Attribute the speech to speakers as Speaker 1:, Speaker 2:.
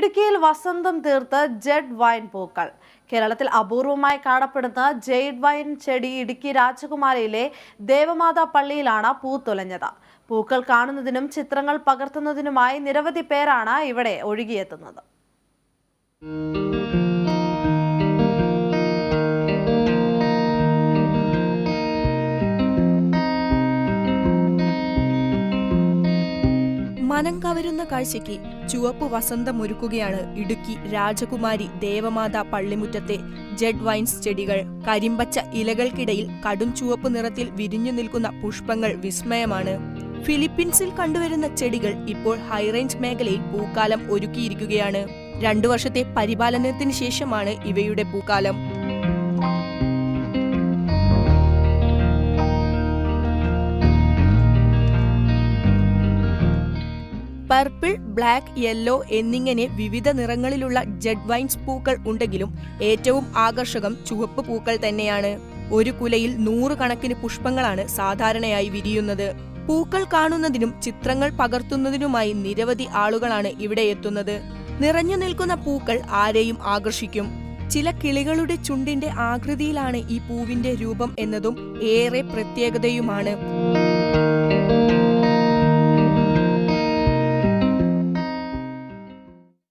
Speaker 1: ഇടുക്കിയിൽ വസന്തം തീർത്ത് ജെഡ് വൈൻ പൂക്കൾ. കേരളത്തിൽ അപൂർവമായി കാണപ്പെടുന്ന ജെയ്ഡ് വൈൻ ചെടി ഇടുക്കി രാജകുമാരിയിലെ ദേവമാതാ പള്ളിയിലാണ് പൂത്തുലഞ്ഞത്. പൂക്കൾ കാണുന്നതിനും ചിത്രങ്ങൾ പകർത്തുന്നതിനുമായി നിരവധി പേരാണ് ഇവിടെ ഒഴുകിയെത്തുന്നത്.
Speaker 2: മനം കവരുന്ന കാഴ്ചയ്ക്ക് ചുവപ്പ് വസന്തമൊരുക്കുകയാണ് ഇടുക്കി രാജകുമാരി ദേവമാതാ പള്ളിമുറ്റത്തെ ജെഡ് വൈൻസ് ചെടികൾ. കരിമ്പച്ച ഇലകൾക്കിടയിൽ കടും ചുവപ്പ് നിറത്തിൽ വിരിഞ്ഞു നിൽക്കുന്ന പുഷ്പങ്ങൾ വിസ്മയമാണ്. ഫിലിപ്പീൻസിൽ കണ്ടുവരുന്ന ചെടികൾ ഇപ്പോൾ ഹൈറേഞ്ച് മേഖലയിൽ പൂക്കാലം ഒരുക്കിയിരിക്കുകയാണ്. 2 വർഷത്തെ പരിപാലനത്തിന് ശേഷമാണ് ഇവയുടെ പൂക്കാലം. പർപ്പിൾ, ബ്ലാക്ക്, യെല്ലോ എന്നിങ്ങനെ വിവിധ നിറങ്ങളിലുള്ള ജെഡ് വൈൻസ് പൂക്കൾ ഉണ്ടെങ്കിലും ഏറ്റവും ആകർഷകം ചുവപ്പ് പൂക്കൾ തന്നെയാണ്. ഒരു കുലയിൽ 100 കണക്കിന് പുഷ്പങ്ങളാണ് സാധാരണയായി വിരിയുന്നത്. പൂക്കൾ കാണുന്നതിനും ചിത്രങ്ങൾ പകർത്തുന്നതിനുമായി നിരവധി ആളുകളാണ് ഇവിടെ എത്തുന്നത്. നിറഞ്ഞു നിൽക്കുന്ന പൂക്കൾ ആരെയും ആകർഷിക്കും. ചില കിളികളുടെ ചുണ്ടിന്റെ ആകൃതിയിലാണ് ഈ പൂവിന്റെ രൂപം എന്നതും ഏറെ പ്രത്യേകതയുമാണ്.